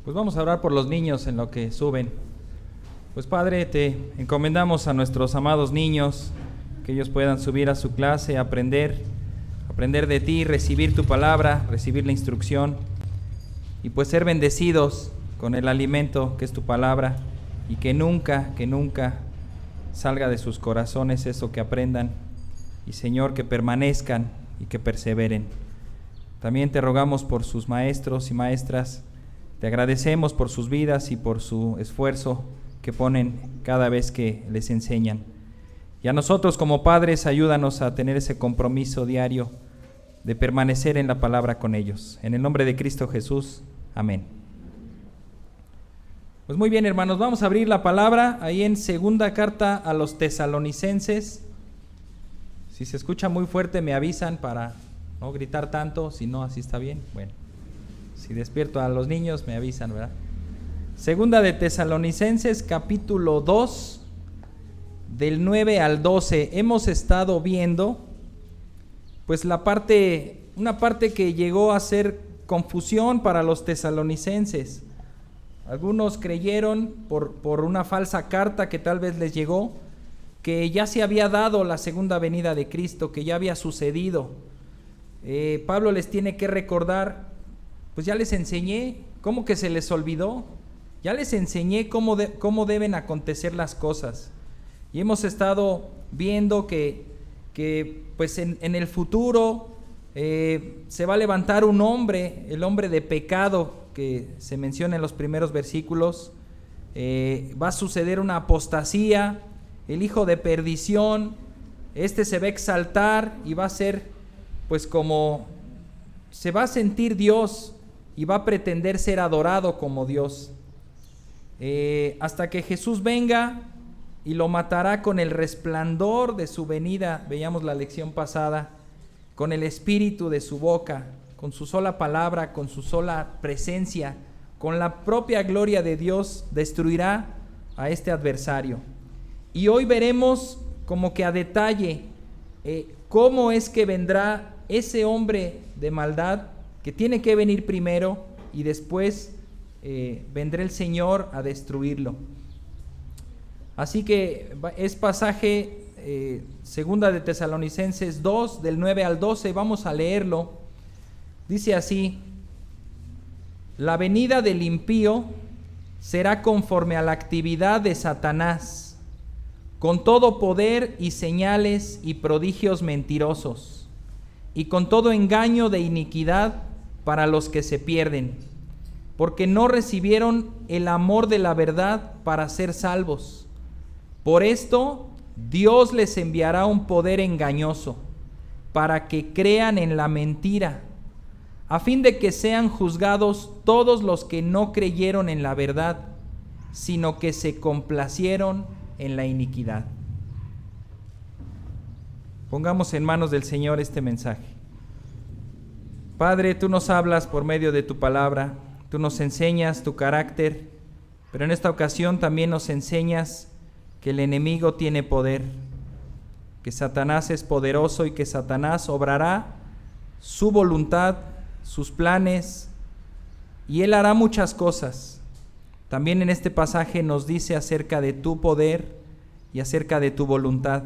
Pues vamos a orar por los niños en lo que suben. Pues Padre, te encomendamos a nuestros amados niños, que ellos puedan subir a su clase, aprender de ti, recibir tu palabra, recibir la instrucción y pues ser bendecidos con el alimento que es tu palabra y que nunca salga de sus corazones eso que aprendan y Señor, que permanezcan y que perseveren. También te rogamos por sus maestros y maestras. Te agradecemos por sus vidas y por su esfuerzo que ponen cada vez que les enseñan. Y a nosotros como padres, ayúdanos a tener ese compromiso diario de permanecer en la palabra con ellos. En el nombre de Cristo Jesús, amén. Pues muy bien, hermanos, vamos a abrir la palabra ahí en segunda carta a los Tesalonicenses. Si se escucha muy fuerte me avisan para no gritar tanto, si no, así está bien. Bueno. Si despierto a los niños, me avisan, ¿verdad? Segunda de Tesalonicenses, capítulo 2, del 9 al 12. Hemos estado viendo, pues una parte que llegó a ser confusión para los tesalonicenses. Algunos creyeron, por una falsa carta que tal vez les llegó, que ya se había dado la segunda venida de Cristo, que ya había sucedido. Pablo les tiene que recordar, pues ya les enseñé. ¿Cómo que se les olvidó? Ya les enseñé cómo deben acontecer las cosas. Y hemos estado viendo que pues en el futuro se va a levantar un hombre, el hombre de pecado que se menciona en los primeros versículos. Va a suceder una apostasía, el hijo de perdición. Se va a exaltar y va a ser pues como se va a sentir Dios y va a pretender ser adorado como Dios, hasta que Jesús venga y lo matará con el resplandor de su venida. Veíamos la lección pasada, con el espíritu de su boca, con su sola palabra, con su sola presencia, con la propia gloria de Dios, destruirá a este adversario. Y hoy veremos como que a detalle cómo es que vendrá ese hombre de maldad, que tiene que venir primero y después vendrá el Señor a destruirlo. Así que es pasaje segunda de Tesalonicenses 2, del 9 al 12, vamos a leerlo. Dice así: la venida del impío será conforme a la actividad de Satanás, con todo poder y señales y prodigios mentirosos, y con todo engaño de iniquidad para los que se pierden, porque no recibieron el amor de la verdad para ser salvos. Por esto, Dios les enviará un poder engañoso, para que crean en la mentira, a fin de que sean juzgados todos los que no creyeron en la verdad, sino que se complacieron en la iniquidad. Pongamos en manos del Señor este mensaje. Padre, tú nos hablas por medio de tu palabra, tú nos enseñas tu carácter, pero en esta ocasión también nos enseñas que el enemigo tiene poder, que Satanás es poderoso y que Satanás obrará su voluntad, sus planes, y él hará muchas cosas. También en este pasaje nos dice acerca de tu poder y acerca de tu voluntad.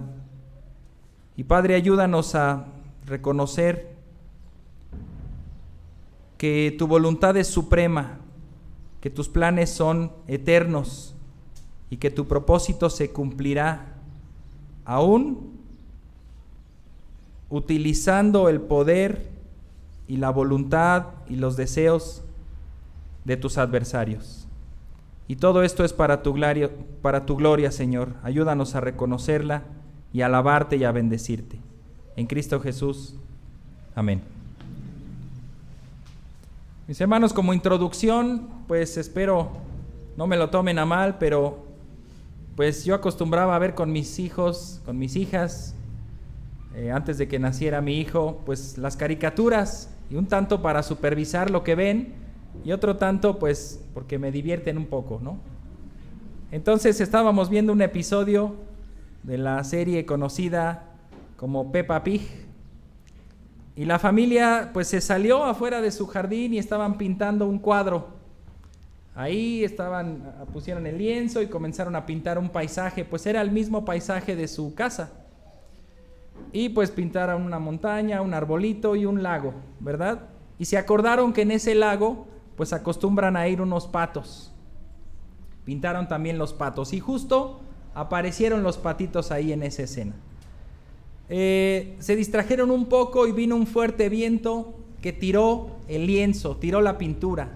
Y Padre, ayúdanos a reconocer que tu voluntad es suprema, que tus planes son eternos y que tu propósito se cumplirá, aún utilizando el poder y la voluntad y los deseos de tus adversarios. Y todo esto es para tu gloria, Señor. Ayúdanos a reconocerla y a alabarte y a bendecirte. En Cristo Jesús. Amén. Mis hermanos, como introducción, pues espero no me lo tomen a mal, pero pues yo acostumbraba a ver con mis hijos, con mis hijas, antes de que naciera mi hijo, pues las caricaturas, y un tanto para supervisar lo que ven, y otro tanto pues porque me divierten un poco, ¿no? Entonces estábamos viendo un episodio de la serie conocida como Peppa Pig, y la familia pues se salió afuera de su jardín y estaban pintando un cuadro. Ahí pusieron el lienzo y comenzaron a pintar un paisaje, pues era el mismo paisaje de su casa. Y pues pintaron una montaña, un arbolito y un lago, ¿verdad? Y se acordaron que en ese lago pues acostumbran a ir unos patos. Pintaron también los patos y justo aparecieron los patitos ahí en esa escena. Se distrajeron un poco y vino un fuerte viento que tiró el lienzo, tiró la pintura.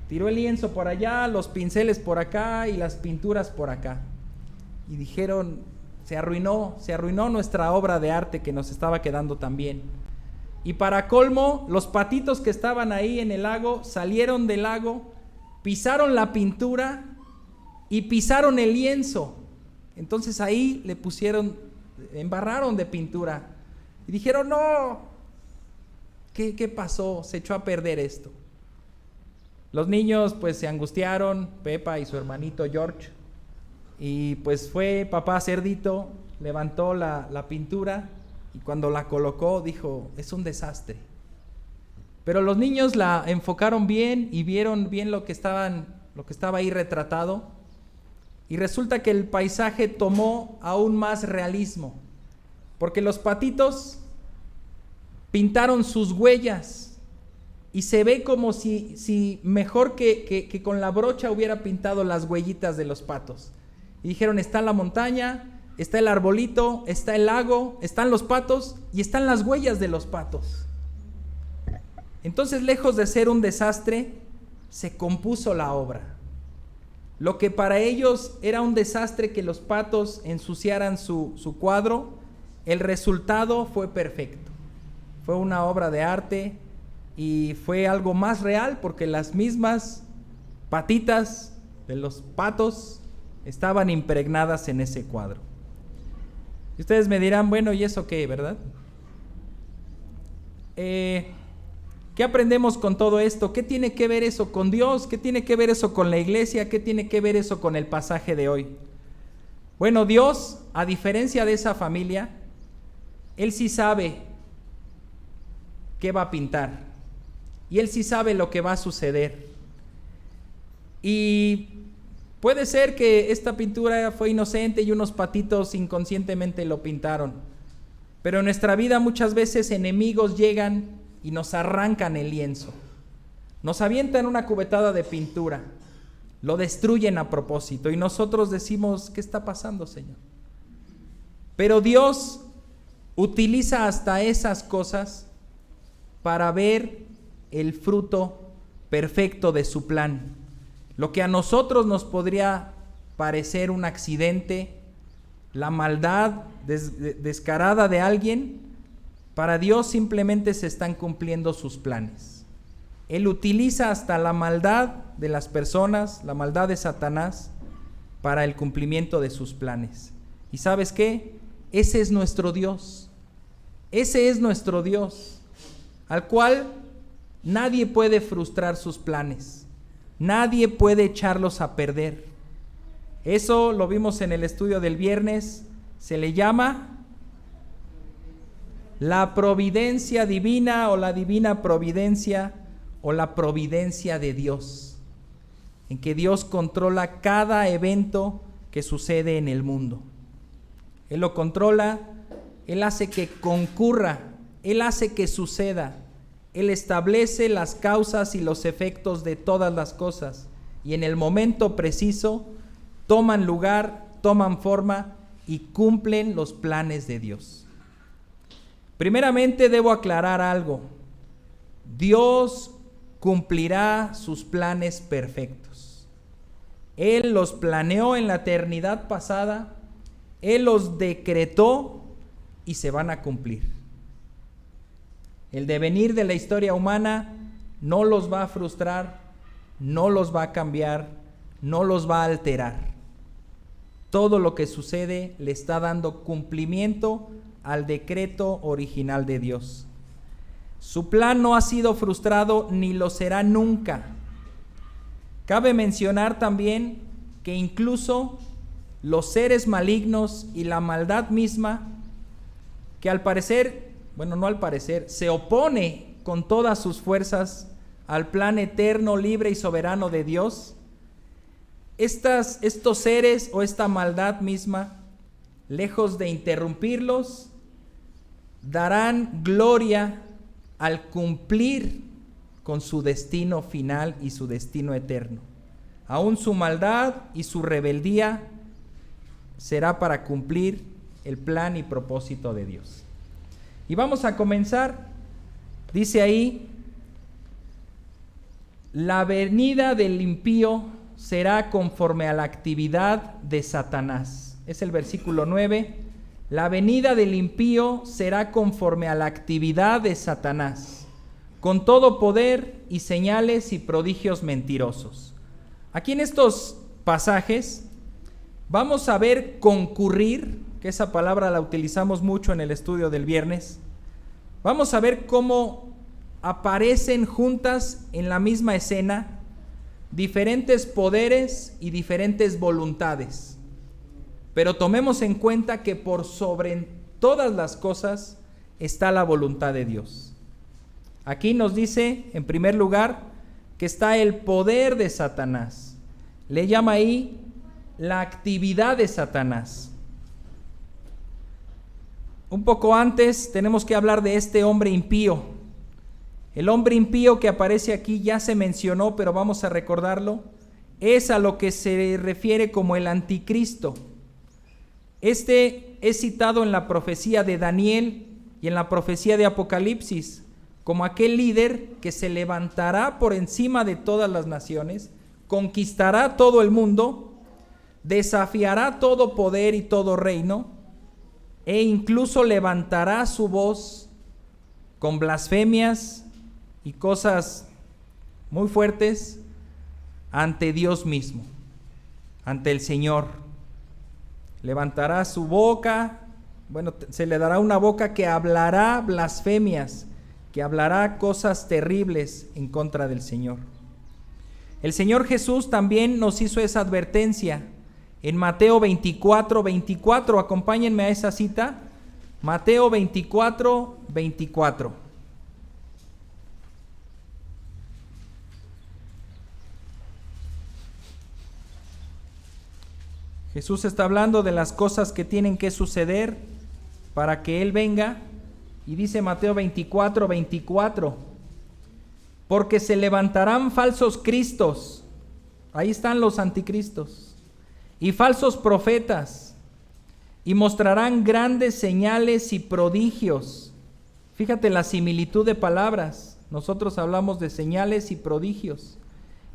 Tiró el lienzo por allá, los pinceles por acá y las pinturas por acá. Y dijeron, se arruinó nuestra obra de arte que nos estaba quedando tan bien. Y para colmo, los patitos que estaban ahí en el lago salieron del lago, pisaron la pintura y pisaron el lienzo. Entonces ahí embarraron de pintura. Y dijeron, no, ¿qué pasó? Se echó a perder esto. Los niños pues se angustiaron, Pepa y su hermanito George, y pues fue papá Cerdito, levantó la pintura y cuando la colocó dijo, es un desastre. Pero los niños la enfocaron bien y vieron bien lo que estaba ahí retratado, y resulta que el paisaje tomó aún más realismo, porque los patitos pintaron sus huellas. Y se ve como si mejor que con la brocha hubiera pintado las huellitas de los patos. Y dijeron, está la montaña, está el arbolito, está el lago, están los patos y están las huellas de los patos. Entonces, lejos de ser un desastre, se compuso la obra. Lo que para ellos era un desastre que los patos ensuciaran su cuadro, el resultado fue perfecto. Fue una obra de arte. Y fue algo más real porque las mismas patitas de los patos estaban impregnadas en ese cuadro. Y ustedes me dirán, bueno, ¿y eso qué, verdad? ¿Qué aprendemos con todo esto? ¿Qué tiene que ver eso con Dios? ¿Qué tiene que ver eso con la iglesia? ¿Qué tiene que ver eso con el pasaje de hoy? Bueno, Dios, a diferencia de esa familia, Él sí sabe qué va a pintar. Y Él sí sabe lo que va a suceder. Y puede ser que esta pintura fue inocente y unos patitos inconscientemente lo pintaron. Pero en nuestra vida muchas veces enemigos llegan y nos arrancan el lienzo. Nos avientan una cubetada de pintura. Lo destruyen a propósito. Y nosotros decimos, ¿qué está pasando, Señor? Pero Dios utiliza hasta esas cosas para ver el fruto perfecto de su plan. Lo que a nosotros nos podría parecer un accidente, la maldad descarada de alguien, para Dios simplemente se están cumpliendo sus planes. Él utiliza hasta la maldad de las personas, la maldad de Satanás, para el cumplimiento de sus planes. ¿Y sabes qué? Ese es nuestro Dios. Ese es nuestro Dios, al cual nadie puede frustrar sus planes. Nadie puede echarlos a perder. Eso lo vimos en el estudio del viernes. Se le llama la providencia divina o la divina providencia o la providencia de Dios, en que Dios controla cada evento que sucede en el mundo. Él lo controla, Él hace que concurra, Él hace que suceda. Él establece las causas y los efectos de todas las cosas y en el momento preciso toman lugar, toman forma y cumplen los planes de Dios. Primeramente debo aclarar algo. Dios cumplirá sus planes perfectos. Él los planeó en la eternidad pasada, Él los decretó y se van a cumplir. El devenir de la historia humana no los va a frustrar, no los va a cambiar, no los va a alterar. Todo lo que sucede le está dando cumplimiento al decreto original de Dios. Su plan no ha sido frustrado ni lo será nunca. Cabe mencionar también que incluso los seres malignos y la maldad misma, que al parecer, se opone con todas sus fuerzas al plan eterno, libre y soberano de Dios, estos seres o esta maldad misma, lejos de interrumpirlos, darán gloria al cumplir con su destino final y su destino eterno. Aún su maldad y su rebeldía será para cumplir el plan y propósito de Dios. Y vamos a comenzar, dice ahí, la venida del impío será conforme a la actividad de Satanás. Es el versículo 9. La venida del impío será conforme a la actividad de Satanás, con todo poder y señales y prodigios mentirosos. Aquí en estos pasajes vamos a ver concurrir, que esa palabra la utilizamos mucho en el estudio del viernes. Vamos a ver cómo aparecen juntas en la misma escena diferentes poderes y diferentes voluntades. Pero tomemos en cuenta que por sobre todas las cosas está la voluntad de Dios. Aquí nos dice, en primer lugar, que está el poder de Satanás. Le llama ahí la actividad de Satanás. Un poco antes tenemos que hablar de este hombre impío. El hombre impío que aparece aquí ya se mencionó, pero vamos a recordarlo. Es a lo que se refiere como el anticristo. Este es citado en la profecía de Daniel y en la profecía de Apocalipsis como aquel líder que se levantará por encima de todas las naciones, conquistará todo el mundo, desafiará todo poder y todo reino, e incluso levantará su voz con blasfemias y cosas muy fuertes ante Dios mismo, ante el Señor. Levantará su boca, se le dará una boca que hablará blasfemias, que hablará cosas terribles en contra del Señor. El Señor Jesús también nos hizo esa advertencia en Mateo 24:24. Acompáñenme a esa cita. Mateo 24:24. Jesús está hablando de las cosas que tienen que suceder para que Él venga. Y dice Mateo 24:24. Porque se levantarán falsos cristos. Ahí están los anticristos. Y falsos profetas. Y mostrarán grandes señales y prodigios. Fíjate la similitud de palabras. Nosotros hablamos de señales y prodigios.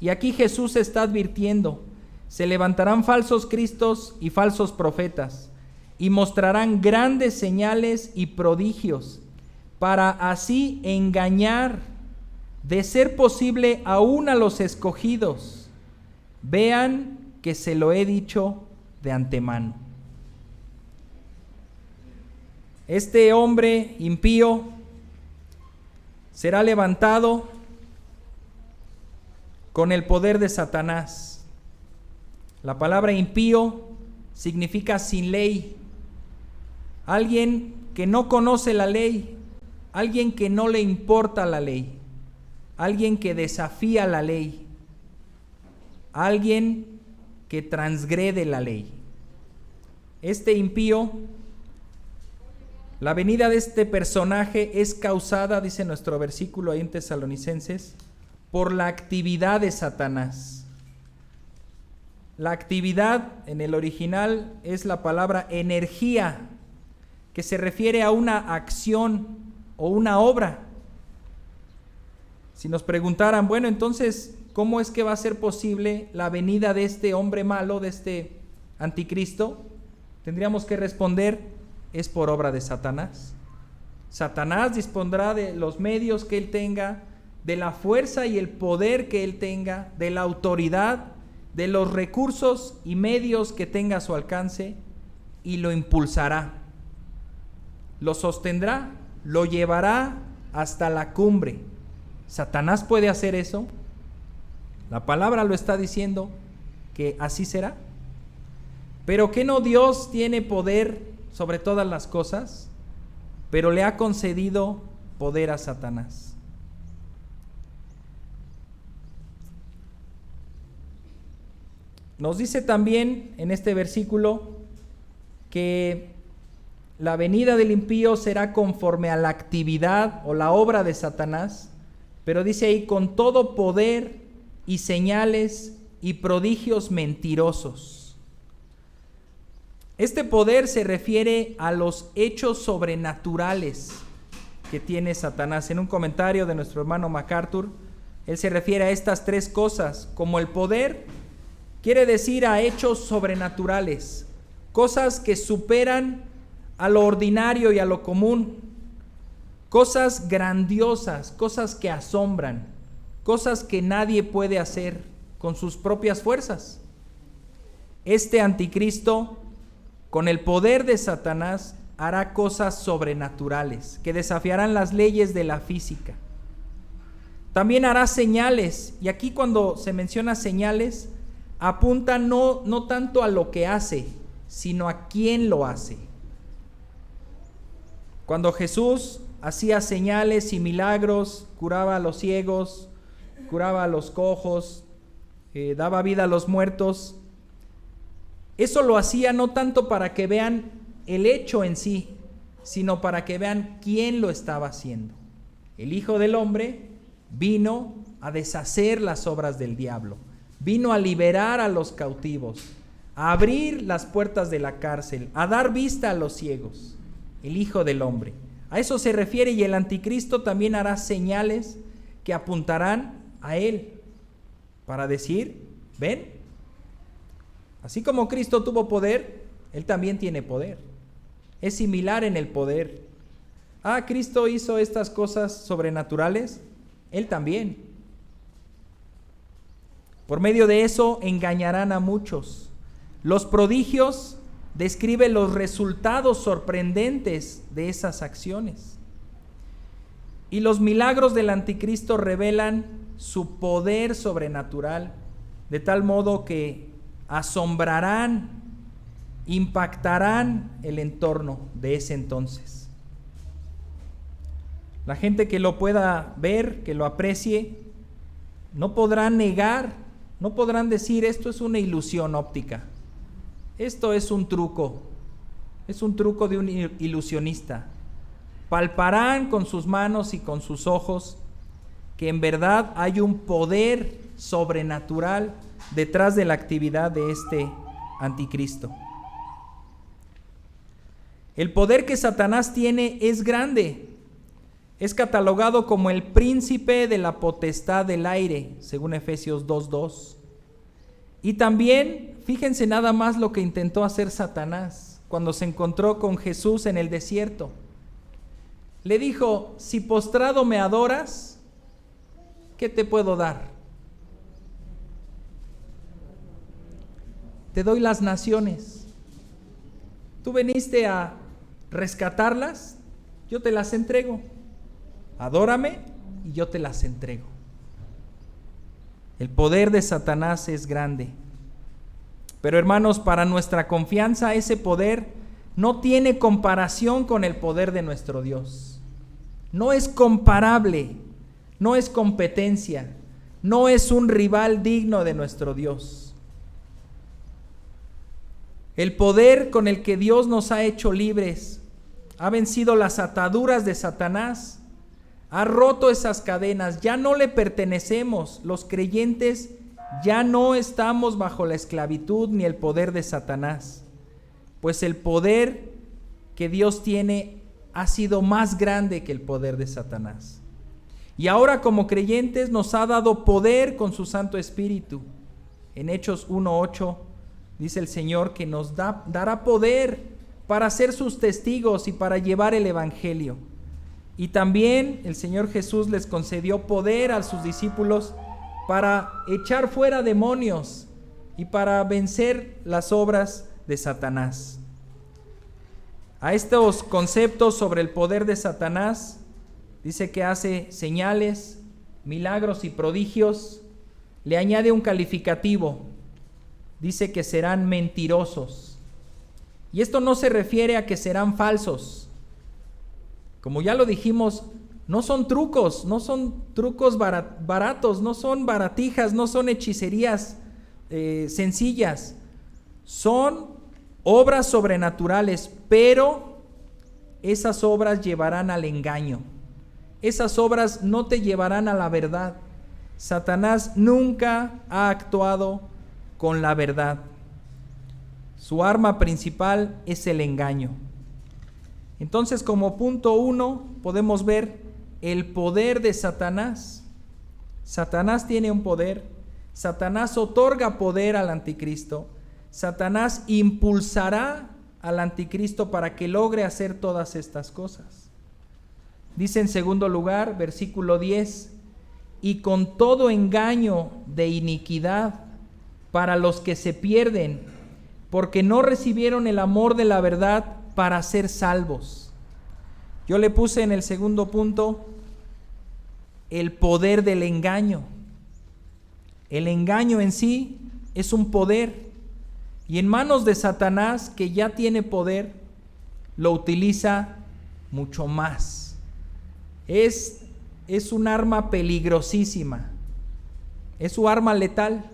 Y aquí Jesús está advirtiendo. Se levantarán falsos cristos y falsos profetas, y mostrarán grandes señales y prodigios, para así engañar, de ser posible, aún a los escogidos. Vean que se lo he dicho de antemano. Este hombre impío será levantado con el poder de Satanás. La palabra impío significa sin ley, alguien que no conoce la ley, alguien que no le importa la ley, alguien que desafía la ley, alguien que transgrede la ley. Este impío, la venida de este personaje es causada, dice nuestro versículo ahí en Tesalonicenses, por la actividad de Satanás. La actividad en el original es la palabra energía, que se refiere a una acción o una obra. Si nos preguntaran, bueno, entonces, ¿cómo es que va a ser posible la venida de este hombre malo, de este anticristo? Tendríamos que responder, es por obra de Satanás. Satanás dispondrá de los medios que él tenga, de la fuerza y el poder que él tenga, de la autoridad, de los recursos y medios que tenga a su alcance, y lo impulsará, lo sostendrá, lo llevará hasta la cumbre. ¿Satanás puede hacer eso? La palabra lo está diciendo que así será. Pero ¿qué no Dios tiene poder sobre todas las cosas? Pero le ha concedido poder a Satanás. Nos dice también en este versículo que la venida del impío será conforme a la actividad o la obra de Satanás, pero dice ahí con todo poder y señales y prodigios mentirosos. Este poder se refiere a los hechos sobrenaturales que tiene Satanás. En un comentario de nuestro hermano MacArthur, él se refiere a estas tres cosas, como el poder quiere decir a hechos sobrenaturales, cosas que superan a lo ordinario y a lo común, cosas grandiosas, cosas que asombran, cosas que nadie puede hacer con sus propias fuerzas. Este anticristo, con el poder de Satanás, hará cosas sobrenaturales que desafiarán las leyes de la física. También hará señales, y aquí cuando se menciona señales, apunta no tanto a lo que hace, sino a quién lo hace. Cuando Jesús hacía señales y milagros, curaba a los ciegos, curaba a los cojos, daba vida a los muertos, eso lo hacía no tanto para que vean el hecho en sí, sino para que vean quién lo estaba haciendo. El Hijo del Hombre vino a deshacer las obras del diablo, vino a liberar a los cautivos, a abrir las puertas de la cárcel, a dar vista a los ciegos. El Hijo del Hombre. A eso se refiere, y el anticristo también hará señales que apuntarán a él para decir, ven, así como Cristo tuvo poder, él también tiene poder. Es similar en el poder. Cristo hizo estas cosas sobrenaturales, él también. Por medio de eso engañarán a muchos. Los prodigios describe los resultados sorprendentes de esas acciones. Y los milagros del anticristo revelan su poder sobrenatural, de tal modo que asombrarán, impactarán el entorno de ese entonces. La gente que lo pueda ver, que lo aprecie, no podrán negar, no podrán decir esto es una ilusión óptica. Esto es un truco de un ilusionista. Palparán con sus manos y con sus ojos que en verdad hay un poder sobrenatural detrás de la actividad de este anticristo. El poder que Satanás tiene es grande. Es catalogado como el príncipe de la potestad del aire, según Efesios 2:2. Y también, fíjense nada más lo que intentó hacer Satanás cuando se encontró con Jesús en el desierto. Le dijo, si postrado me adoras, ¿qué te puedo dar? Te doy las naciones. Tú viniste a rescatarlas, yo te las entrego. Adórame y yo te las entrego. El poder de Satanás es grande. Pero hermanos, para nuestra confianza, ese poder no tiene comparación con el poder de nuestro Dios. No es comparable, no es competencia, no es un rival digno de nuestro Dios. El poder con el que Dios nos ha hecho libres ha vencido las ataduras de Satanás, ha roto esas cadenas, ya no le pertenecemos. Los creyentes ya no estamos bajo la esclavitud ni el poder de Satanás, pues el poder que Dios tiene ha sido más grande que el poder de Satanás. Y ahora como creyentes nos ha dado poder con su Santo Espíritu. En Hechos 1:8 dice el Señor que nos dará poder para ser sus testigos y para llevar el Evangelio. Y también el Señor Jesús les concedió poder a sus discípulos para echar fuera demonios y para vencer las obras de Satanás. A estos conceptos sobre el poder de Satanás, dice que hace señales, milagros y prodigios, le añade un calificativo, dice que serán mentirosos. Y esto no se refiere a que serán falsos. Como ya lo dijimos, no son trucos baratos, no son baratijas, no son hechicerías sencillas, son obras sobrenaturales, pero esas obras llevarán al engaño. Esas obras no te llevarán a la verdad. Satanás nunca ha actuado con la verdad. Su arma principal es el engaño. Entonces, como punto 1, podemos ver el poder de Satanás. Satanás tiene un poder. Satanás otorga poder al anticristo. Satanás impulsará al anticristo para que logre hacer todas estas cosas. Dice en segundo lugar, versículo 10, y con todo engaño de iniquidad para los que se pierden, porque no recibieron el amor de la verdad para ser salvos. Yo le puse en el segundo punto el poder del engaño. El engaño en sí es un poder, y en manos de Satanás, que ya tiene poder, lo utiliza mucho más. Es un arma peligrosísima, es su arma letal.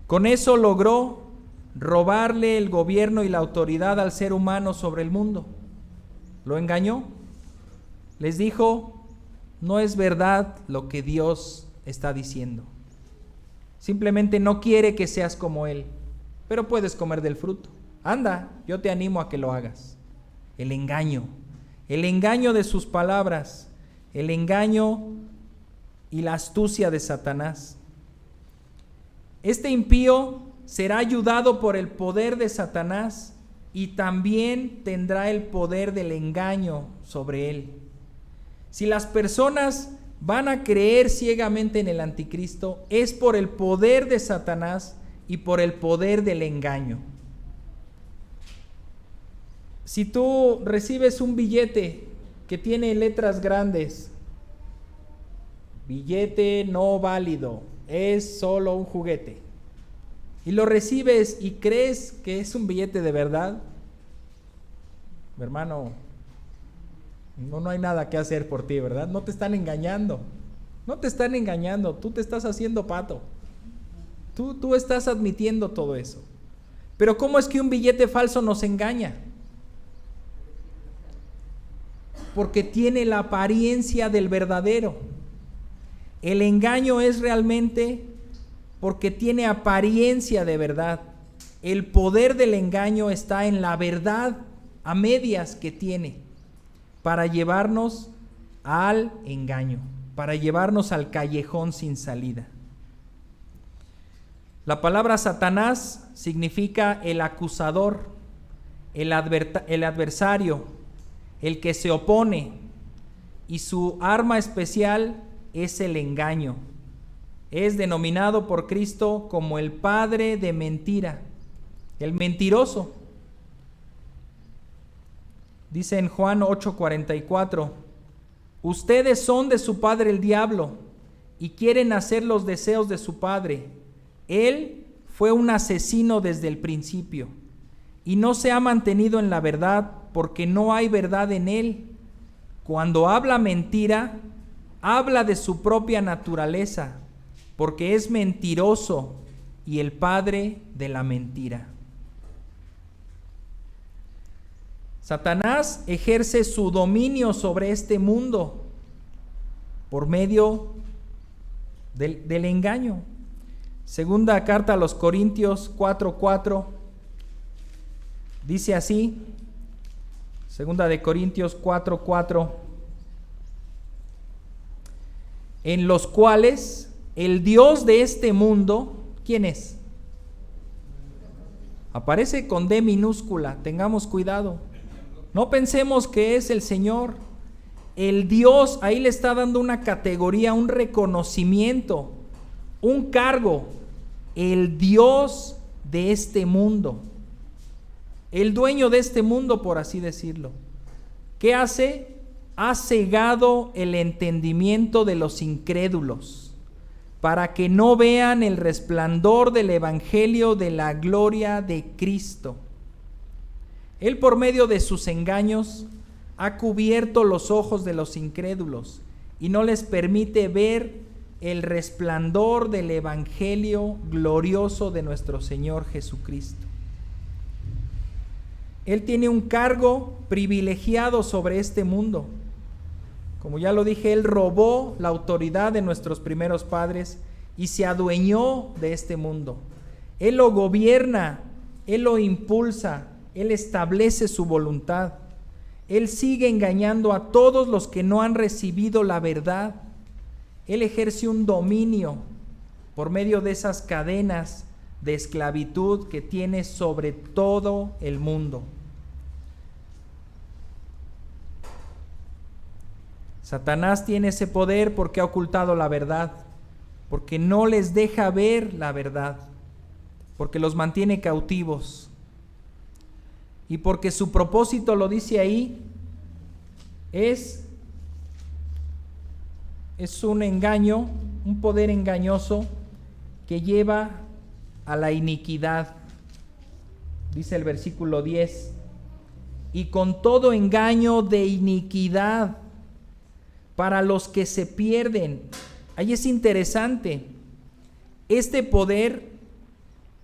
Con eso logró robarle el gobierno y la autoridad al ser humano sobre el mundo. Lo engañó, les dijo, no es verdad lo que Dios está diciendo. Simplemente no quiere que seas como Él, pero puedes comer del fruto. Anda, yo te animo a que lo hagas. El engaño de sus palabras, el engaño y la astucia de Satanás. Este impío será ayudado por el poder de Satanás y también tendrá el poder del engaño sobre él. Si las personas van a creer ciegamente en el anticristo, es por el poder de Satanás y por el poder del engaño. Si tú recibes un billete que tiene letras grandes, billete no válido, es solo un juguete, y lo recibes y crees que es un billete de verdad, hermano, no hay nada que hacer por ti, ¿verdad? No te están engañando, tú te estás haciendo pato, tú estás admitiendo todo eso. Pero ¿cómo es que un billete falso nos engaña? Porque tiene la apariencia del verdadero. El engaño es realmente porque tiene apariencia de verdad. El poder del engaño está en la verdad a medias que tiene para llevarnos al engaño, para llevarnos al callejón sin salida. La palabra Satanás significa el acusador, el adversario, el que se opone, y su arma especial es el engaño. Es denominado por Cristo como el padre de mentira, el mentiroso. Dice en Juan 8:44, ustedes son de su padre el diablo y quieren hacer los deseos de su padre. Él fue un asesino desde el principio y no se ha mantenido en la verdad porque no hay verdad en él. Cuando habla mentira, habla de su propia naturaleza, porque es mentiroso y el padre de la mentira. Satanás ejerce su dominio sobre este mundo por medio del engaño. Segunda carta a los Corintios 4:4 dice así, Segunda de Corintios 4:4, en los cuales el Dios de este mundo, ¿quién es? Aparece con D minúscula, tengamos cuidado. No pensemos que es el Señor. El Dios, ahí le está dando una categoría, un reconocimiento, un cargo. El Dios de este mundo. El dueño de este mundo, por así decirlo. ¿Qué hace? Ha cegado el entendimiento de los incrédulos para que no vean el resplandor del evangelio de la gloria de Cristo. Él, por medio de sus engaños, ha cubierto los ojos de los incrédulos y no les permite ver el resplandor del evangelio glorioso de nuestro Señor Jesucristo. Él tiene un cargo privilegiado sobre este mundo. Como ya lo dije, Él robó la autoridad de nuestros primeros padres y se adueñó de este mundo. Él lo gobierna, Él lo impulsa, Él establece su voluntad. Él sigue engañando a todos los que no han recibido la verdad. Él ejerce un dominio por medio de esas cadenas de esclavitud que tiene sobre todo el mundo. Satanás tiene ese poder porque ha ocultado la verdad, porque no les deja ver la verdad, porque los mantiene cautivos y porque su propósito, lo dice ahí, es un engaño, un poder engañoso que lleva a la iniquidad. Dice el versículo 10, y con todo engaño de iniquidad para los que se pierden. Ahí es interesante, este poder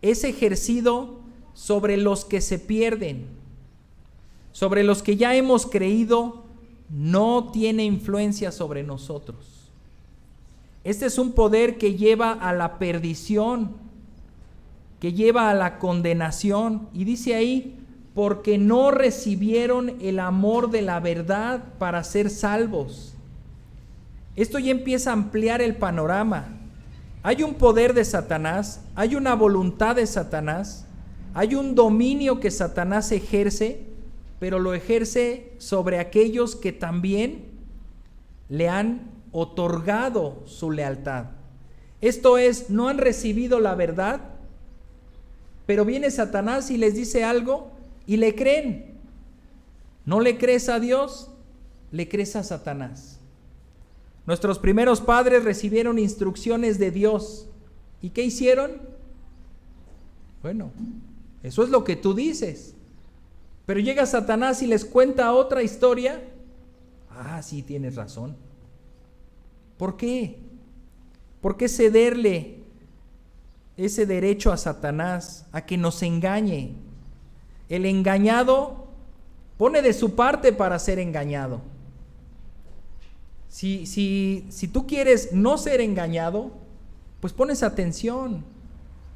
es ejercido sobre los que se pierden, sobre los que ya hemos creído, no tiene influencia sobre nosotros. Este es un poder que lleva a la perdición, que lleva a la condenación, y dice ahí, porque no recibieron el amor de la verdad para ser salvos. Esto ya empieza a ampliar el panorama. Hay un poder de Satanás, hay una voluntad de Satanás, hay un dominio que Satanás ejerce, pero lo ejerce sobre aquellos que también le han otorgado su lealtad. Esto es, no han recibido la verdad, pero viene Satanás y les dice algo y le creen. ¿No le crees a Dios? Le crees a Satanás. Nuestros primeros padres recibieron instrucciones de Dios. ¿Y qué hicieron? Bueno, eso es lo que tú dices. Pero llega Satanás y les cuenta otra historia. Ah, sí, tienes razón. ¿Por qué? ¿Por qué cederle ese derecho a Satanás a que nos engañe? El engañado pone de su parte para ser engañado. Si tú quieres no ser engañado, pues pones atención,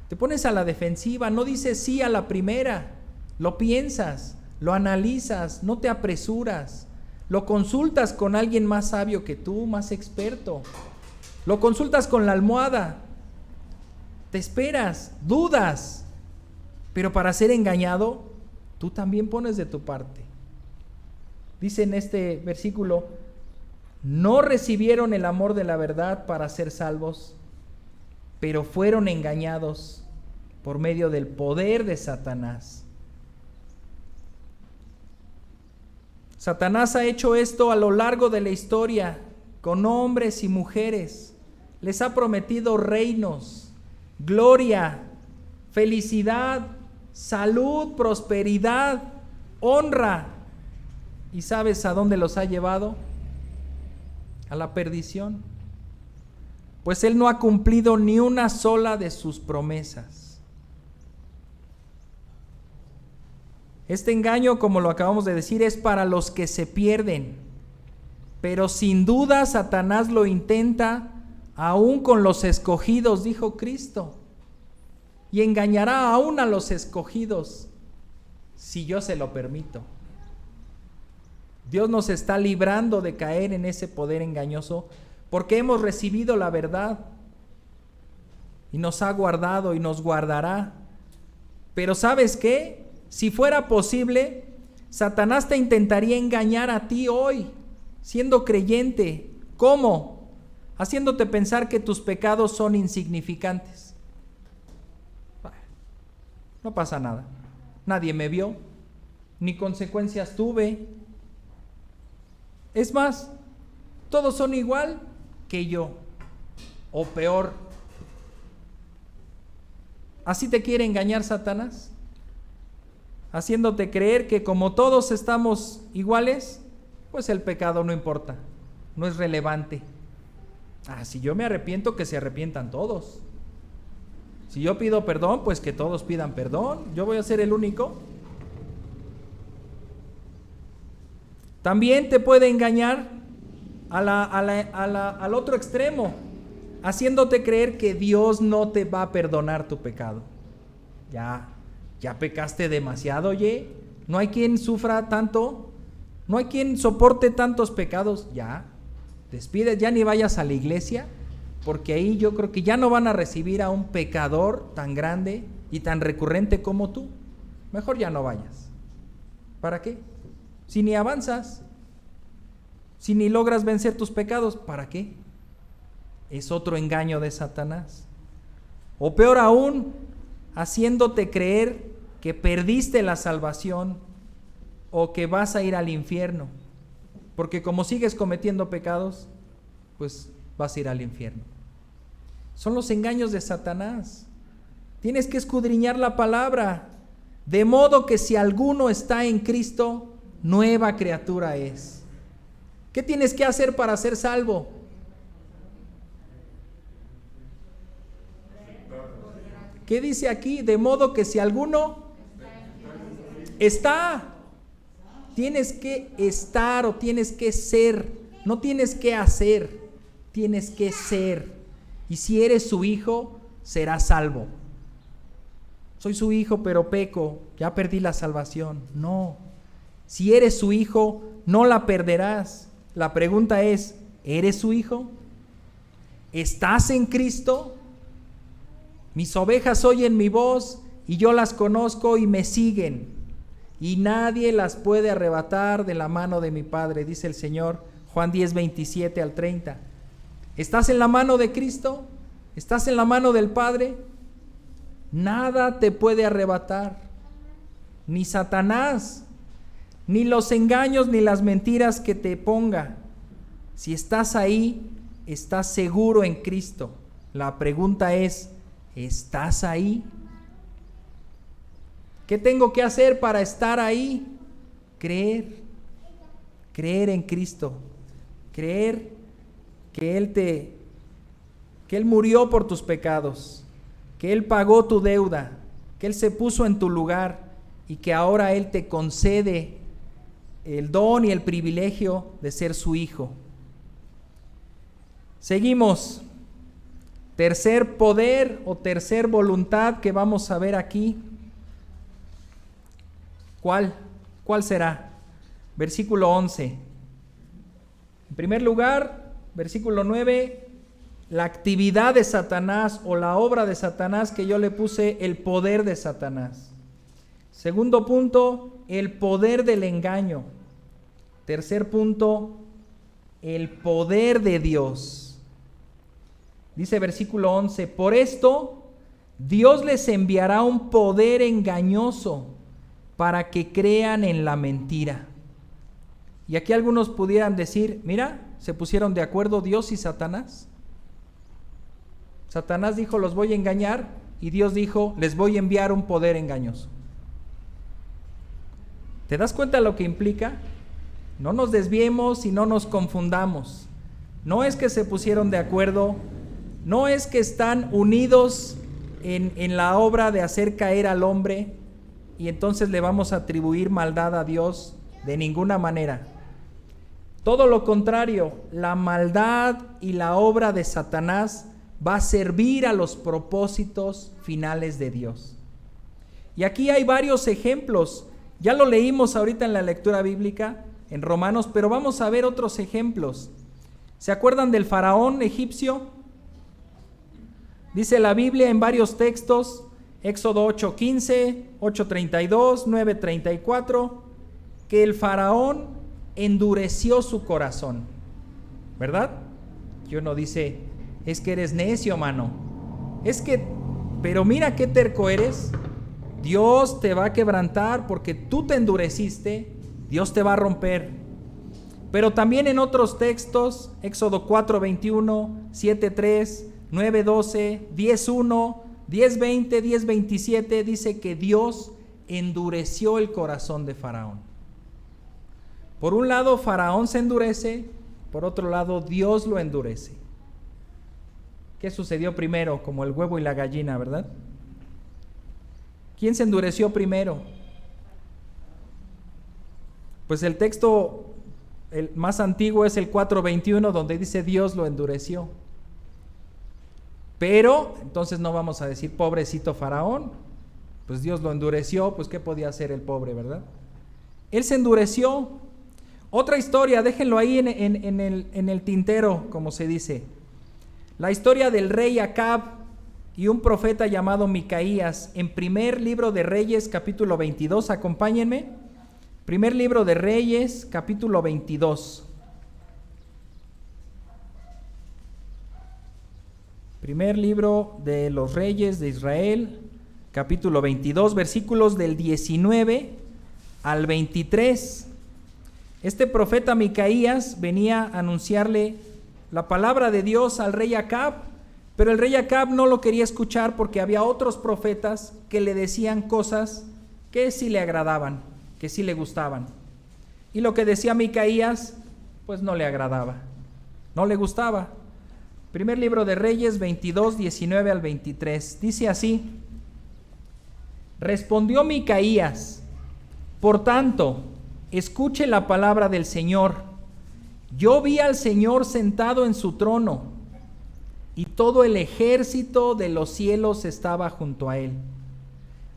te pones a la defensiva, no dices sí a la primera, lo piensas, lo analizas, no te apresuras, lo consultas con alguien más sabio que tú, más experto, lo consultas con la almohada, te esperas, dudas, pero para ser engañado, tú también pones de tu parte. Dice en este versículo, no recibieron el amor de la verdad para ser salvos, pero fueron engañados por medio del poder de Satanás. Satanás ha hecho esto a lo largo de la historia con hombres y mujeres. Les ha prometido reinos, gloria, felicidad, salud, prosperidad, honra. ¿Y sabes a dónde los ha llevado? A la perdición. Pues Él no ha cumplido ni una sola de sus promesas. Este engaño, como lo acabamos de decir, es para los que se pierden. Pero sin duda Satanás lo intenta aún con los escogidos, dijo Cristo. Y engañará aún a los escogidos, si yo se lo permito. Dios nos está librando de caer en ese poder engañoso porque hemos recibido la verdad y nos ha guardado y nos guardará. Pero ¿sabes qué? Si fuera posible, Satanás te intentaría engañar a ti hoy, siendo creyente. ¿Cómo? Haciéndote pensar que tus pecados son insignificantes. No pasa nada. Nadie me vio, ni consecuencias tuve. Es más, todos son igual que yo, o peor. ¿Así te quiere engañar Satanás? Haciéndote creer que como todos estamos iguales, pues el pecado no importa, no es relevante. Si yo me arrepiento, que se arrepientan todos. Si yo pido perdón, pues que todos pidan perdón. ¿Yo voy a ser el único? También te puede engañar al otro extremo, haciéndote creer que Dios no te va a perdonar tu pecado. Ya pecaste demasiado, oye. No hay quien sufra tanto, no hay quien soporte tantos pecados. Ya, despides, ya ni vayas a la iglesia, porque ahí yo creo que ya no van a recibir a un pecador tan grande y tan recurrente como tú. Mejor ya no vayas. ¿Para qué? Si ni avanzas, si ni logras vencer tus pecados, ¿para qué? Es otro engaño de Satanás. O peor aún, haciéndote creer que perdiste la salvación o que vas a ir al infierno, porque como sigues cometiendo pecados, pues vas a ir al infierno. Son los engaños de Satanás. Tienes que escudriñar la palabra, de modo que si alguno está en Cristo, nueva criatura es. ¿Qué tienes que hacer para ser salvo? ¿Qué dice aquí? De modo que si alguno está, tienes que estar o tienes que ser, no tienes que hacer, tienes que ser. Y si eres su hijo, serás salvo. Soy su hijo, pero peco, ya perdí la salvación. No, si eres su hijo, no la perderás. La pregunta es, ¿eres su hijo? ¿Estás en Cristo? Mis ovejas oyen mi voz y yo las conozco y me siguen, y nadie las puede arrebatar de la mano de mi Padre, dice el Señor, Juan 10, 27 al 30. ¿Estás en la mano de Cristo? ¿Estás en la mano del Padre? Nada te puede arrebatar, ni Satanás, ni los engaños, ni las mentiras que te ponga. Si estás ahí, estás seguro en Cristo. La pregunta es, ¿estás ahí? ¿Qué tengo que hacer para estar ahí? Creer en Cristo, creer que Él murió por tus pecados, que Él pagó tu deuda, que Él se puso en tu lugar y que ahora Él te concede el don y el privilegio de ser su hijo. Seguimos. Tercer poder o tercer voluntad que vamos a ver aquí. ¿Cuál será? Versículo 11. En primer lugar, versículo 9, la actividad de Satanás o la obra de Satanás, que yo le puse el poder de Satanás. Segundo punto, el poder del engaño. Tercer punto, el poder de Dios. Dice versículo 11, por esto Dios les enviará un poder engañoso para que crean en la mentira. Y aquí algunos pudieran decir, mira, se pusieron de acuerdo Dios y Satanás. Satanás dijo, los voy a engañar, y Dios dijo, les voy a enviar un poder engañoso. ¿Te das cuenta lo que implica? No nos desviemos y no nos confundamos. No es que se pusieron de acuerdo, no es que están unidos en la obra de hacer caer al hombre y entonces le vamos a atribuir maldad a Dios, de ninguna manera. Todo lo contrario, la maldad y la obra de Satanás va a servir a los propósitos finales de Dios. Y aquí hay varios ejemplos. Ya lo leímos ahorita en la lectura bíblica, en Romanos, pero vamos a ver otros ejemplos. ¿Se acuerdan del faraón egipcio? Dice la Biblia en varios textos, Éxodo 8:15, 8:32, 9:34, que el faraón endureció su corazón, ¿verdad? Y uno dice, es que eres necio, mano. Pero mira qué terco eres. Dios te va a quebrantar porque tú te endureciste, Dios te va a romper. Pero también en otros textos, Éxodo 4:21, 7:3, 9:12, 10:1, 10:20, 10:27, dice que Dios endureció el corazón de Faraón. Por un lado, Faraón se endurece, por otro lado, Dios lo endurece. ¿Qué sucedió primero? Como el huevo y la gallina, ¿verdad? ¿Quién se endureció primero? Pues el texto el más antiguo es el 4:21, donde dice Dios lo endureció. Pero entonces no vamos a decir pobrecito Faraón, pues Dios lo endureció, pues ¿qué podía hacer el pobre, verdad? Él se endureció. Otra historia, déjenlo ahí en el tintero, como se dice. La historia del rey Acab y un profeta llamado Micaías, en primer libro de Reyes, capítulo 22, acompáñenme. Primer libro de Reyes, capítulo 22. Primer libro de los Reyes de Israel, capítulo 22, versículos del 19 al 23. Este profeta Micaías venía a anunciarle la palabra de Dios al rey Acab, pero el rey Acab no lo quería escuchar porque había otros profetas que le decían cosas que sí le agradaban, que sí le gustaban. Y lo que decía Micaías, pues no le agradaba, no le gustaba. Primer libro de Reyes 22, 19 al 23. Dice así: respondió Micaías: por tanto, escuche la palabra del Señor. Yo vi al Señor sentado en su trono, y todo el ejército de los cielos estaba junto a él,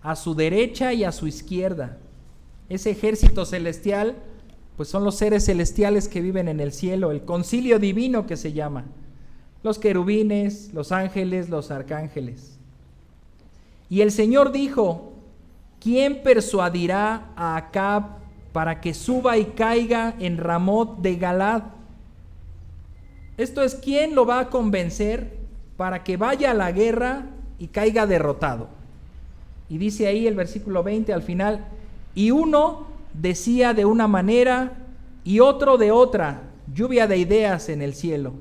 a su derecha y a su izquierda. Ese ejército celestial, pues son los seres celestiales que viven en el cielo, el concilio divino que se llama, los querubines, los ángeles, los arcángeles. Y el Señor dijo: ¿quién persuadirá a Acab para que suba y caiga en Ramot de Galad? Esto es, ¿quién lo va a convencer para que vaya a la guerra y caiga derrotado? Y dice ahí el versículo 20 al final: y uno decía de una manera y otro de otra, lluvia de ideas en el cielo.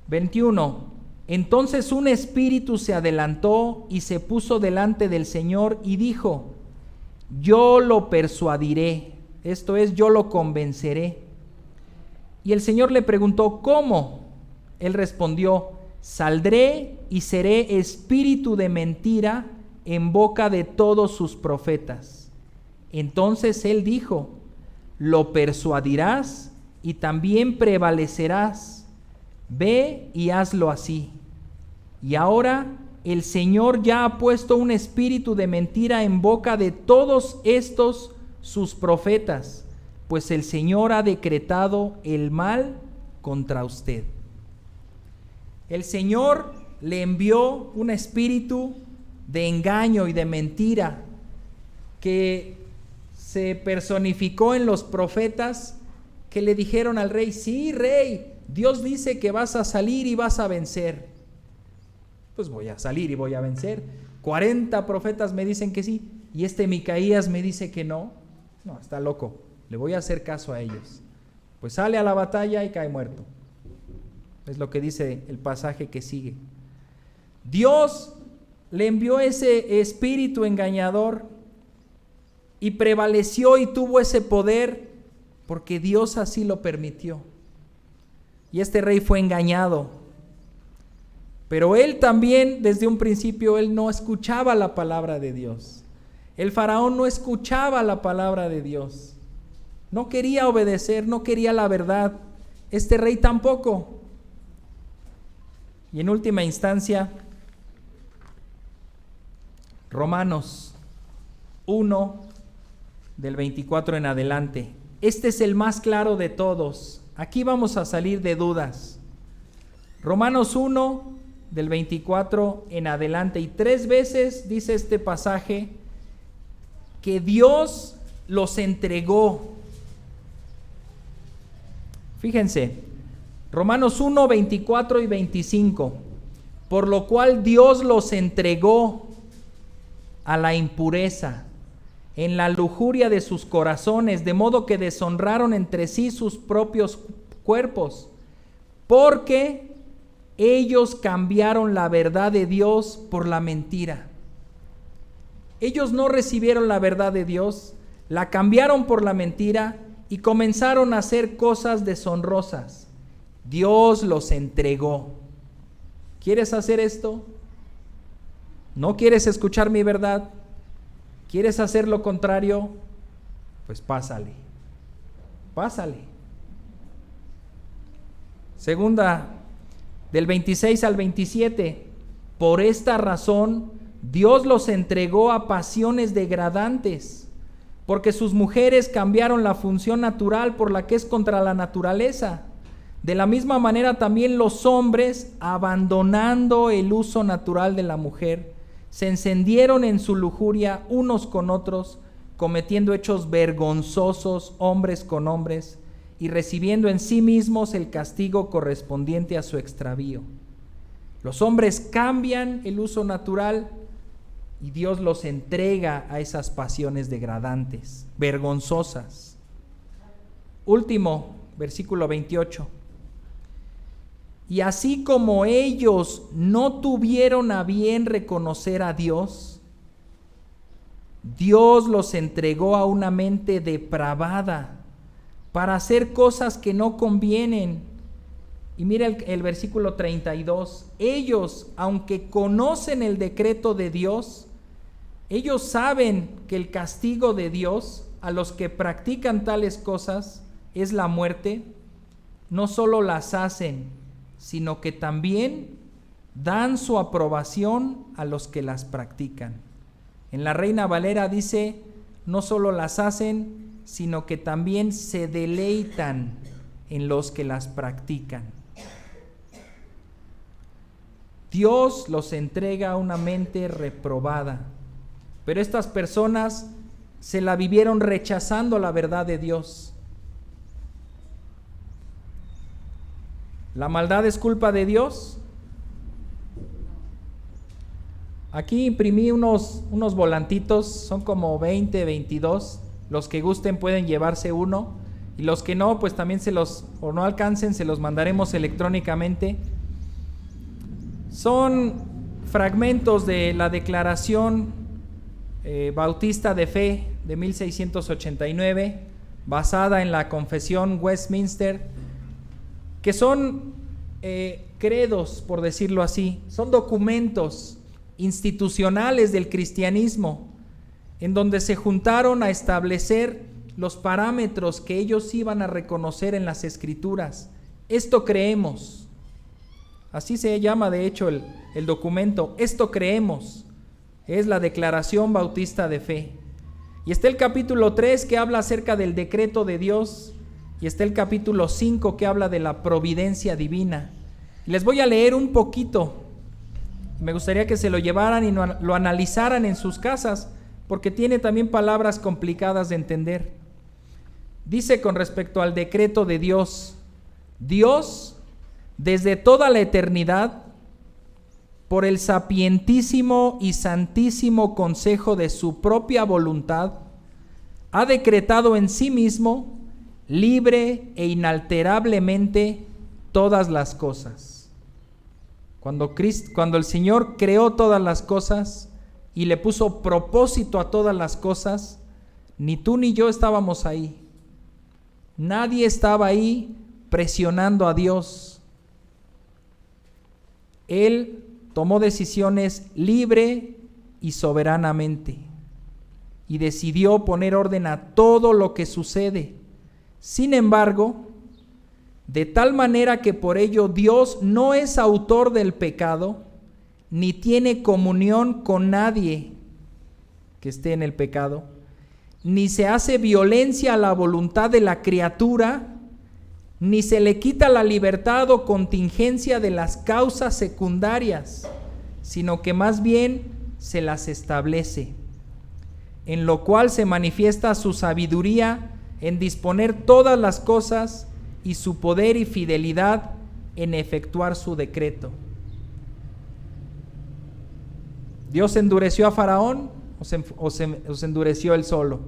21. Entonces un espíritu se adelantó y se puso delante del Señor y dijo: yo lo persuadiré, esto es, yo lo convenceré. Y el Señor le preguntó: ¿cómo? Él respondió: saldré y seré espíritu de mentira en boca de todos sus profetas. Entonces él dijo: lo persuadirás y también prevalecerás. Ve y hazlo así. Y ahora el Señor ya ha puesto un espíritu de mentira en boca de todos estos sus profetas, pues el Señor ha decretado el mal contra usted. El Señor le envió un espíritu de engaño y de mentira que se personificó en los profetas, que le dijeron al rey: sí, rey, Dios dice que vas a salir y vas a vencer. Pues voy a salir y voy a vencer. 40 profetas me dicen que sí, y este Micaías me dice que no. No, está loco, le voy a hacer caso a ellos. Pues sale a la batalla y cae muerto. Es lo que dice el pasaje que sigue. Dios le envió ese espíritu engañador y prevaleció y tuvo ese poder porque Dios así lo permitió. Y este rey fue engañado. Pero él también, desde un principio, él no escuchaba la palabra de Dios. El faraón no escuchaba la palabra de Dios. No quería obedecer, no quería la verdad. Este rey tampoco. Y en última instancia, Romanos 1, del 24 en adelante. Este es el más claro de todos. Aquí vamos a salir de dudas. Romanos 1, del 24 en adelante. Y 3 veces dice este pasaje que Dios los entregó. Fíjense, Romanos 1, 24 y 25. Por lo cual Dios los entregó a la impureza en la lujuria de sus corazones, de modo que deshonraron entre sí sus propios cuerpos, porque ellos cambiaron la verdad de Dios por la mentira. Ellos no recibieron la verdad de Dios, la cambiaron por la mentira y comenzaron a hacer cosas deshonrosas. Dios los entregó. ¿Quieres hacer esto? ¿No quieres escuchar mi verdad? ¿Quieres hacer lo contrario? Pues pásale. Segunda, del 26 al 27. Por esta razón, Dios los entregó a pasiones degradantes, porque sus mujeres cambiaron la función natural por la que es contra la naturaleza. De la misma manera también los hombres, abandonando el uso natural de la mujer, se encendieron en su lujuria unos con otros, cometiendo hechos vergonzosos hombres con hombres, y recibiendo en sí mismos el castigo correspondiente a su extravío. Los hombres cambian el uso natural y Dios los entrega a esas pasiones degradantes, vergonzosas. Último, versículo 28. Y así como ellos no tuvieron a bien reconocer a Dios, Dios los entregó a una mente depravada para hacer cosas que no convienen. Y mira el versículo 32. Ellos, aunque conocen el decreto de Dios, ellos saben que el castigo de Dios a los que practican tales cosas es la muerte. No solo las hacen, sino que también dan su aprobación a los que las practican. En la Reina Valera dice, no solo las hacen, sino que también se deleitan en los que las practican. Dios los entrega a una mente reprobada, pero estas personas se la vivieron rechazando la verdad de Dios. ¿La maldad es culpa de Dios? Aquí imprimí unos volantitos, son como 20, 22. Los que gusten pueden llevarse uno, y los que no, pues también o no alcancen, se los mandaremos electrónicamente. Son fragmentos de la Declaración Bautista de Fe de 1689, basada en la Confesión Westminster, que son credos, por decirlo así, son documentos institucionales del cristianismo, en donde se juntaron a establecer los parámetros que ellos iban a reconocer en las Escrituras. Esto creemos. Así se llama de hecho el documento. Esto creemos. Es la Declaración Bautista de Fe. Y está el capítulo 3 que habla acerca del decreto de Dios, y está el capítulo 5 que habla de la providencia divina. Les voy a leer un poquito. Me gustaría que se lo llevaran y lo analizaran en sus casas, porque tiene también palabras complicadas de entender. Dice con respecto al decreto de Dios: Dios, desde toda la eternidad, por el sapientísimo y santísimo consejo de su propia voluntad, ha decretado en sí mismo, libre e inalterablemente, todas las cosas. Cuando el Señor creó todas las cosas y le puso propósito a todas las cosas, ni tú ni yo estábamos ahí. Nadie estaba ahí presionando a Dios. Él tomó decisiones libre y soberanamente y decidió poner orden a todo lo que sucede. Sin embargo, de tal manera que por ello Dios no es autor del pecado, ni tiene comunión con nadie que esté en el pecado, ni se hace violencia a la voluntad de la criatura, ni se le quita la libertad o contingencia de las causas secundarias, sino que más bien se las establece, en lo cual se manifiesta su sabiduría en disponer todas las cosas y su poder y fidelidad en efectuar su decreto. ¿Dios endureció a Faraón o se endureció él solo?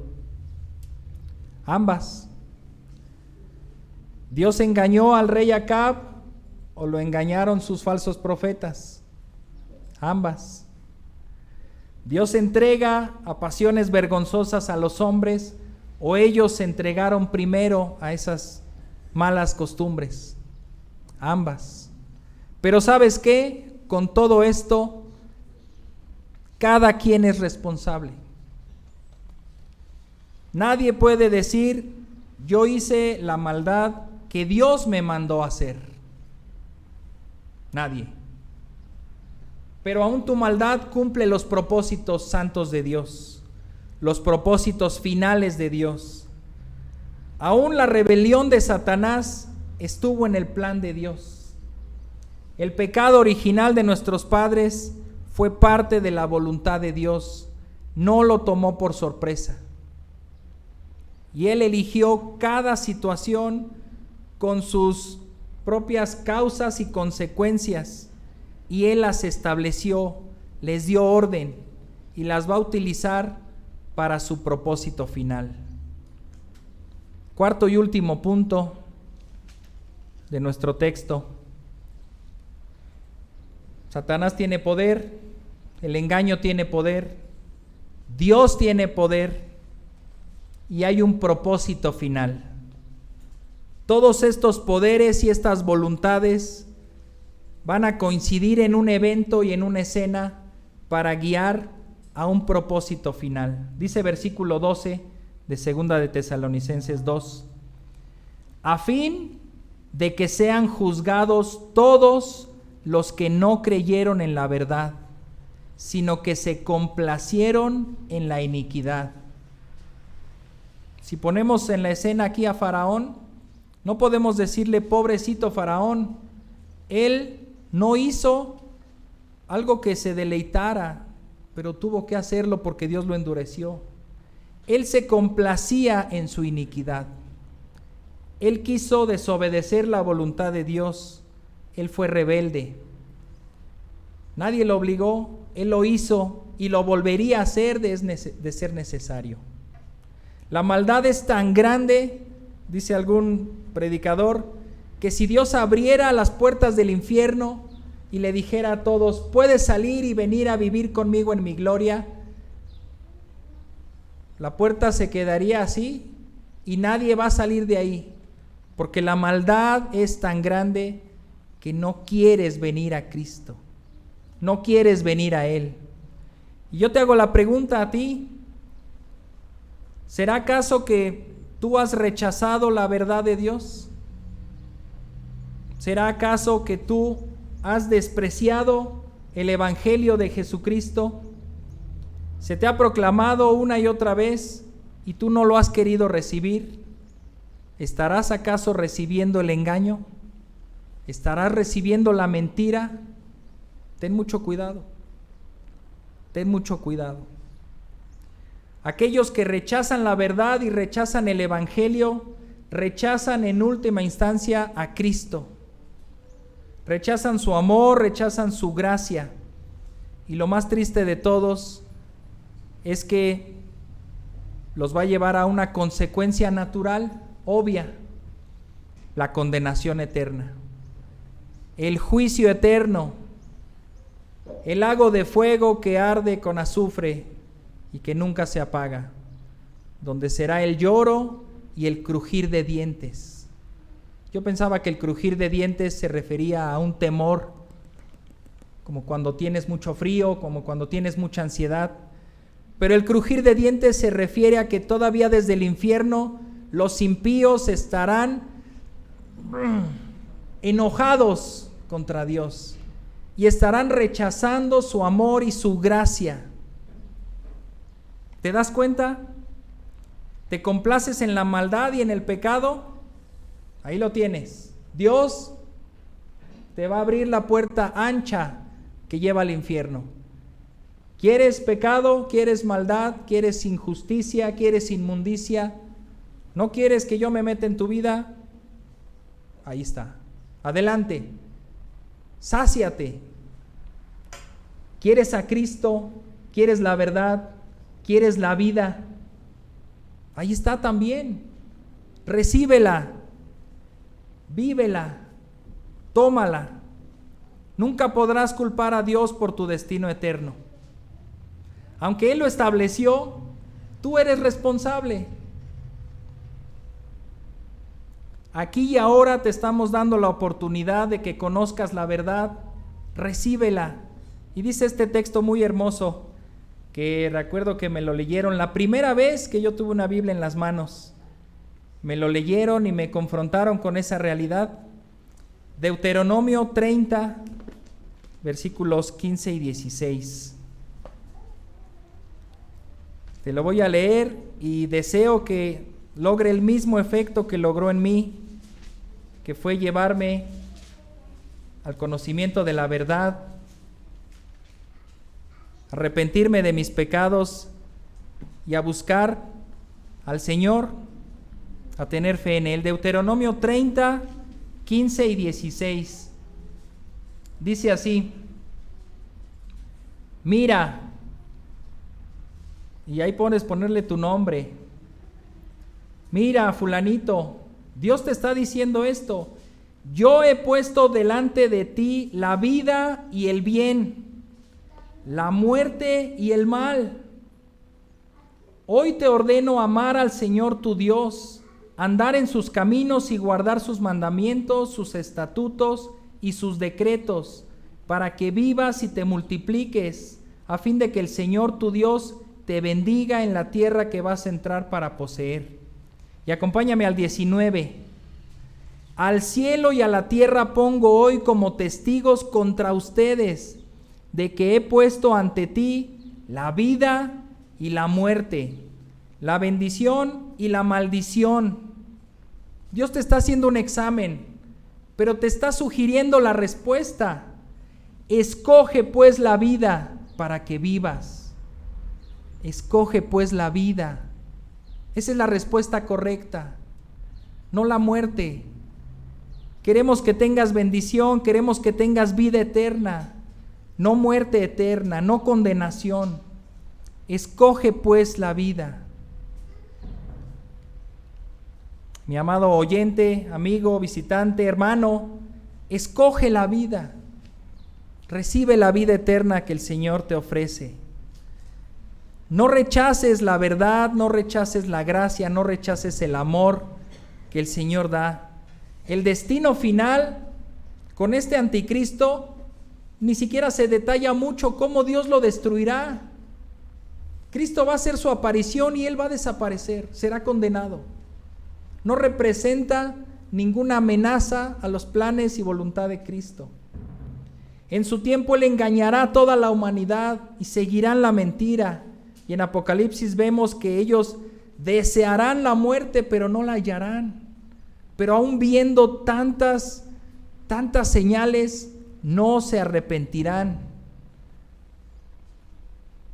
Ambas. ¿Dios engañó al rey Acab o lo engañaron sus falsos profetas? Ambas. ¿Dios entrega a pasiones vergonzosas a los hombres o ellos se entregaron primero a esas malas costumbres? Ambas. Pero ¿sabes qué? con todo esto, cada quien es responsable. Nadie puede decir, yo hice la maldad que Dios me mandó a hacer. Nadie. Pero aún tu maldad cumple los propósitos santos de Dios, los propósitos finales de Dios. Aún la rebelión de Satanás estuvo en el plan de Dios. El pecado original de nuestros padres fue parte de la voluntad de Dios, no lo tomó por sorpresa. Y Él eligió cada situación con sus propias causas y consecuencias, y Él las estableció, les dio orden y las va a utilizar para su propósito final. Cuarto y último punto de nuestro texto. Satanás tiene poder, el engaño tiene poder, Dios tiene poder y hay un propósito final. Todos estos poderes y estas voluntades van a coincidir en un evento y en una escena para guiar a un propósito final. Dice versículo 12 de 2 de Tesalonicenses 2, a fin de que sean juzgados todos los que no creyeron en la verdad, sino que se complacieron en la iniquidad. Si ponemos en la escena aquí a Faraón, no podemos decirle, pobrecito Faraón, él no hizo algo que se deleitara, pero tuvo que hacerlo porque Dios lo endureció. Él se complacía en su iniquidad. Él quiso desobedecer la voluntad de Dios. Él fue rebelde. Nadie lo obligó, él lo hizo y lo volvería a hacer de ser necesario. La maldad es tan grande, dice algún predicador, que si Dios abriera las puertas del infierno y le dijera a todos, puedes salir y venir a vivir conmigo en mi gloria, la puerta se quedaría así y nadie va a salir de ahí, porque la maldad es tan grande que no quieres venir a Cristo, no quieres venir a Él. Y yo te hago la pregunta a ti, ¿será acaso que tú has rechazado la verdad de Dios? ¿Será acaso que tú has despreciado el Evangelio de Jesucristo? ¿Se te ha proclamado una y otra vez y tú no lo has querido recibir? ¿Estarás acaso recibiendo el engaño? ¿Estarás recibiendo la mentira? Ten mucho cuidado. Ten mucho cuidado. Aquellos que rechazan la verdad y rechazan el Evangelio, rechazan en última instancia a Cristo. Rechazan su amor, rechazan su gracia. Y lo más triste de todos es que los va a llevar a una consecuencia natural, obvia, la condenación eterna, el juicio eterno, el lago de fuego que arde con azufre y que nunca se apaga, donde será el lloro y el crujir de dientes. Yo pensaba que el crujir de dientes se refería a un temor, como cuando tienes mucho frío, como cuando tienes mucha ansiedad, pero el crujir de dientes se refiere a que todavía desde el infierno los impíos estarán enojados contra Dios y estarán rechazando su amor y su gracia. ¿Te das cuenta? ¿Te complaces en la maldad y en el pecado? Ahí lo tienes. Dios te va a abrir la puerta ancha que lleva al infierno. ¿Quieres pecado? ¿Quieres maldad? ¿Quieres injusticia? ¿Quieres inmundicia? ¿No quieres que yo me meta en tu vida? Ahí está. Adelante. Sáciate. ¿Quieres a Cristo? ¿Quieres la verdad? ¿Quieres la vida? Ahí está también. Recíbela. Vívela. Tómala. Nunca podrás culpar a Dios por tu destino eterno. Aunque Él lo estableció, tú eres responsable. Aquí y ahora te estamos dando la oportunidad de que conozcas la verdad recíbela. Y dice este texto muy hermoso, que recuerdo que me lo leyeron la primera vez que yo tuve una Biblia en las manos. Me lo leyeron y me confrontaron con esa realidad. Deuteronomio 30, versículos 15 y 16. Te lo voy a leer y deseo que logre el mismo efecto que logró en mí, que fue llevarme al conocimiento de la verdad, arrepentirme de mis pecados y a buscar al Señor, a tener fe en Él. Deuteronomio 30, 15 y 16. Dice así: mira, y ahí ponerle tu nombre. Mira, fulanito, Dios te está diciendo esto: yo he puesto delante de ti la vida y el bien, la muerte y el mal. Hoy te ordeno amar al Señor tu Dios, andar en sus caminos y guardar sus mandamientos, sus estatutos y sus decretos, para que vivas y te multipliques, a fin de que el Señor tu Dios te bendiga en la tierra que vas a entrar para poseer. Y acompáñame al 19. Al cielo y a la tierra pongo hoy como testigos contra ustedes, de que he puesto ante ti la vida y la muerte, la bendición y la maldición. Dios te está haciendo un examen, pero te está sugiriendo la respuesta. Escoge pues la vida para que vivas. Escoge pues la vida. Esa es la respuesta correcta, no la muerte. Queremos que tengas bendición, queremos que tengas vida eterna, no muerte eterna, no condenación. Escoge pues la vida. Mi amado oyente, amigo, visitante, hermano, escoge la vida. Recibe la vida eterna que el Señor te ofrece. No rechaces la verdad, no rechaces la gracia, no rechaces el amor que el Señor da. El destino final con este anticristo ni siquiera se detalla mucho cómo Dios lo destruirá. Cristo va a hacer su aparición y Él va a desaparecer, será condenado. No representa ninguna amenaza a los planes y voluntad de Cristo. En su tiempo Él engañará a toda la humanidad y seguirán la mentira. Y en Apocalipsis vemos que ellos desearán la muerte, pero no la hallarán. Pero aún viendo tantas señales, no se arrepentirán.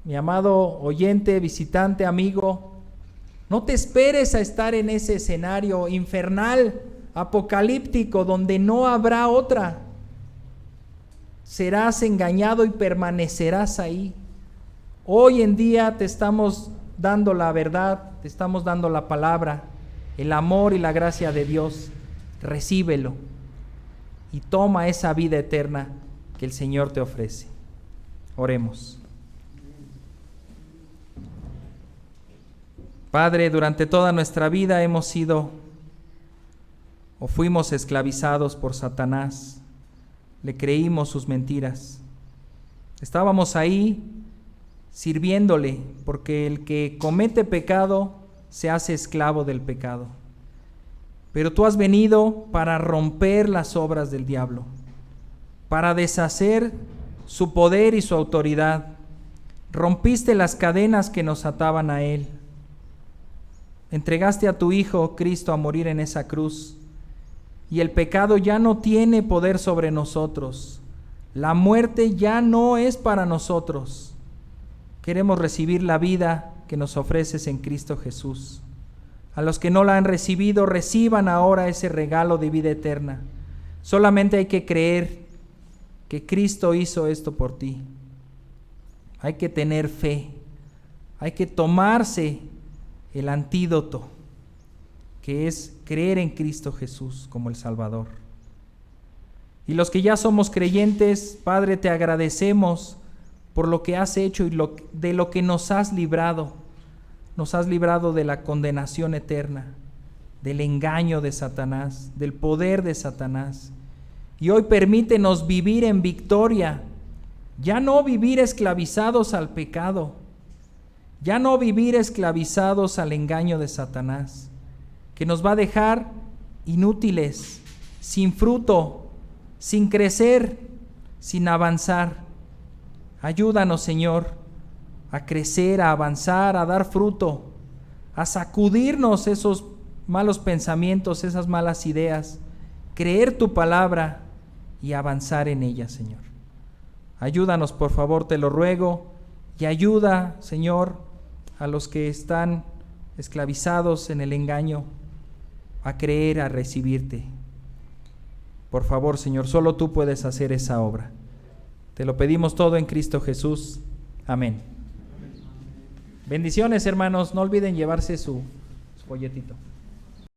Mi amado oyente, visitante, amigo, no te esperes a estar en ese escenario infernal, apocalíptico, donde no habrá otra. Serás engañado y permanecerás ahí. Hoy en día te estamos dando la verdad, te estamos dando la palabra, el amor y la gracia de Dios. Recíbelo y toma esa vida eterna que el Señor te ofrece. Oremos. Padre, durante toda nuestra vida hemos sido o fuimos esclavizados por Satanás. Le creímos sus mentiras. Estábamos ahí sirviéndole, porque el que comete pecado se hace esclavo del pecado. Pero tú has venido para romper las obras del diablo, para deshacer su poder y su autoridad. Rompiste las cadenas que nos ataban a él. Entregaste a tu Hijo Cristo a morir en esa cruz, y el pecado ya no tiene poder sobre nosotros. La muerte ya no es para nosotros. Queremos recibir la vida que nos ofreces en Cristo Jesús. A los que no la han recibido, reciban ahora ese regalo de vida eterna. Solamente hay que creer que Cristo hizo esto por ti. Hay que tener fe. Hay que tomarse el antídoto, que es creer en Cristo Jesús como el Salvador. Y los que ya somos creyentes, Padre, te agradecemos por lo que has hecho y de lo que nos has librado. Nos has librado de la condenación eterna, del engaño de Satanás, del poder de Satanás. Y hoy permítenos vivir en victoria, ya no vivir esclavizados al pecado, ya no vivir esclavizados al engaño de Satanás, que nos va a dejar inútiles, sin fruto, sin crecer, sin avanzar. Ayúdanos, Señor, a crecer, a avanzar, a dar fruto, a sacudirnos esos malos pensamientos, esas malas ideas, creer tu palabra y avanzar en ella, Señor. Ayúdanos, por favor, te lo ruego, y ayuda, Señor, a los que están esclavizados en el engaño, a creer, a recibirte. Por favor, Señor, solo tú puedes hacer esa obra. Te lo pedimos todo en Cristo Jesús. Amén. Bendiciones, hermanos. No olviden llevarse su folletito.